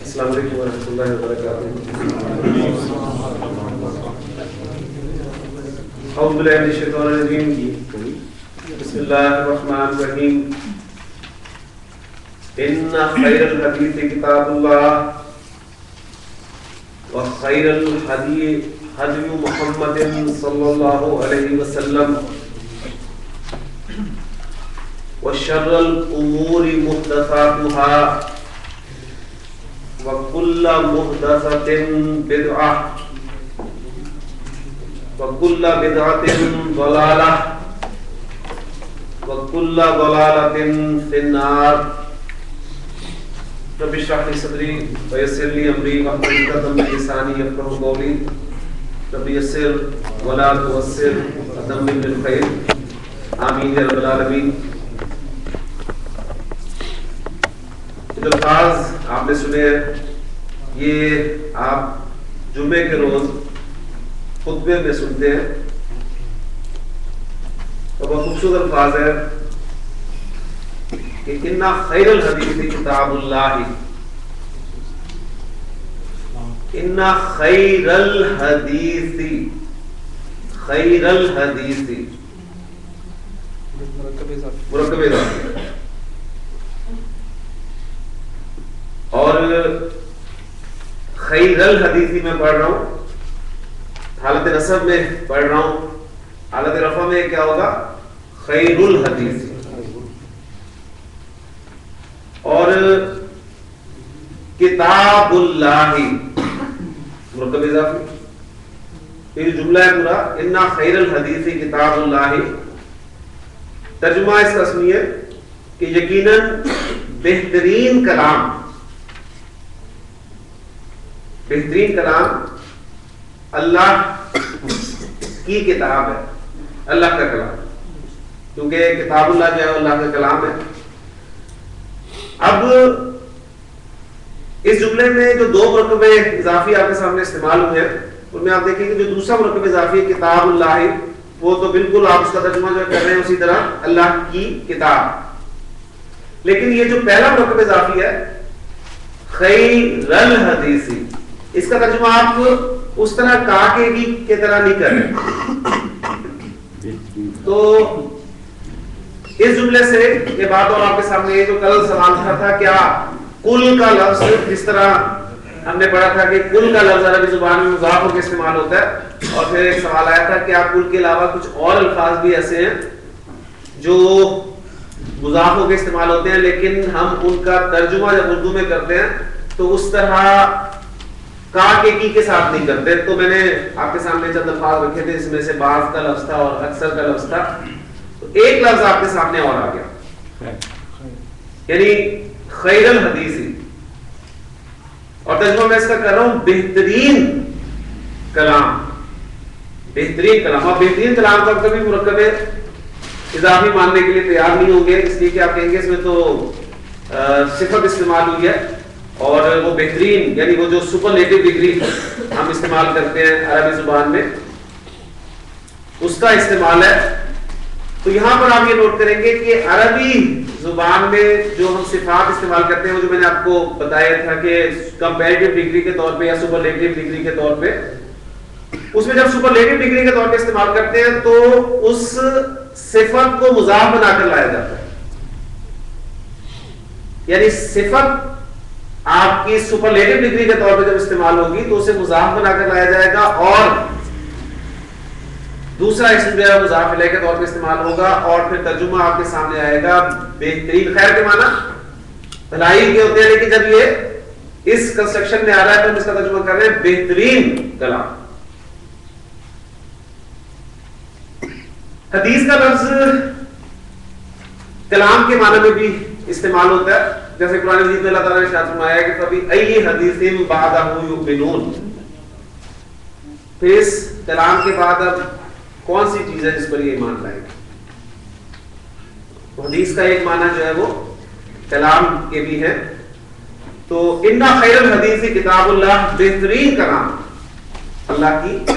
السلام علیکم ورحمۃ اللہ وبرکاتہ. اعوذ باللہ من الشیطان الرجیم. بسم اللہ الرحمن الرحیم. ان خیر الحدیث کتاب اللہ وخیر الحدی حدی محمد صلی اللہ علیہ وسلم وشر الامور محدثاتها وَكُلَّ مُحْدَثَةٍ بِدْعَةٍ وَكُلَّ بِدْعَةٍ ضَلَالَةٍ وَكُلَّ ضَلَالَةٍ فِي النَّارِ. رب اشرح لي صدري ويسر لي أمري واحلل عقدة من لساني يفقهوا قولي. رب يسر ولا تعسر وتمم بالخير. آمين يا رب العالمين. الفاظ آپ نے سنے، یہ آپ جمعے کے روز خطبے میں سنتے ہیں، تو بہت خوبصورت الفاظ ہے کہ اِنَّ خَيْرَ الْحَدِيثِ کتاب اللہ. اِنَّ خَيْرَ الْحَدِيثِ خَيْرَ الْحَدِيثِ مرکب اضافی. اور خیر الحدیثی میں پڑھ رہا ہوں، حالت نصب میں پڑھ رہا ہوں، حالت رفع میں کیا ہوگا؟ خیر الحدیث. اور کتاب اللہ مرکب اضافی. یہ جملہ ہے پورا ان خیر الحدیث کتاب اللہ. ترجمہ اس کا اسمی ہے کہ یقیناً بہترین کلام، بہترین کلام اللہ کی کتاب ہے، اللہ کا کلام، کیونکہ کتاب اللہ جو ہے اللہ کا کلام ہے. اب اس جملے میں جو دو مرکب اضافی آپ کے سامنے استعمال ہوئے ہیں، ان میں آپ دیکھیں کہ جو دوسرا مرکب اضافی ہے کتاب اللہ، وہ تو بالکل آپ اس کا ترجمہ جو کر رہے ہیں اسی طرح اللہ کی کتاب. لیکن یہ جو پہلا مرکب اضافی ہے خیر الحدیث، اس کا ترجمہ آپ اس طرح کاکے کی طرح نہیں کر رہے. تو اس جملے سے یہ بات اور آپ کے سامنے یہ جو کل سوال تھا کیا کل کا لفظ، جس طرح ہم نے پڑھا تھا کہ کل کا لفظ عربی زبان میں مضاف ہو کے استعمال ہوتا ہے، اور پھر ایک سوال آیا تھا کیا کل کے علاوہ کچھ اور الفاظ بھی ایسے ہیں جو مضاف ہو کے استعمال ہوتے ہیں لیکن ہم ان کا ترجمہ جب اردو میں کرتے ہیں تو اس طرح کا کے ساتھ نہیں کرتے. تو میں نے آپ کے سامنے چند الفاظ رکھے تھے، اس میں سے بعض کا لفظ تھا اور اکثر کا لفظ تھا. تو ایک لفظ آپ کے سامنے اور آ گیا، یعنی خیر الحدیث. اور ترجمہ میں اس کا کر رہا ہوں بہترین کلام. بہترین کلام، اور بہترین کلام کو کبھی مرکب اضافی ماننے کے لیے تیار نہیں ہوں گے، اس لیے کہ آپ کہیں گے اس میں تو صفت استعمال ہوئی ہے، اور وہ بہترین یعنی وہ جو سپرلیٹو ڈگری ہم استعمال کرتے ہیں عربی زبان میں اس کا استعمال ہے. تو یہاں پر آپ یہ نوٹ کریں گے کہ عربی زبان میں جو ہم صفات استعمال کرتے ہیں وہ جو میں نے آپ کو بتایا تھا کہ کمپیریٹو ڈگری کے طور پہ یا سپرلیٹو ڈگری کے طور پہ، اس میں جب سپرلیٹو ڈگری کے طور پہ استعمال کرتے ہیں تو اس صفت کو مضاف بنا کر لایا جاتا ہے. یعنی صفت آپ کی سپرلیٹو ڈگری کے طور پہ جب استعمال ہوگی تو اسے مضاف بنا کر لایا جائے گا، اور دوسرا اسم جو ہے مضاف الیہ کے طور پہ استعمال ہوگا، اور پھر ترجمہ آپ کے سامنے آئے گا بہترین. خیر کے معنی بھلائی کے ہوتے ہیں، لیکن جب یہ اس کنسٹرکشن میں آ رہا ہے تو ہم اس کا ترجمہ کر رہے ہیں بہترین کلام. حدیث کا لفظ کلام کے معنی میں بھی استعمال ہوتا ہے، جیسے قرآن مجید میں اللہ تعالیٰ نے ارشاد فرمایا ہے کہ فبی ای حدیث بعدہ یؤمنون. پھر اس کلام کے بعد اب کون سی چیز ہے جس پر یہ ایمان لائے گا؟ حدیث کا ایک معنی جو ہے وہ کلام کے بھی ہے. تو ان خیر الحدیث کتاب اللہ، بہترین کلام اللہ کی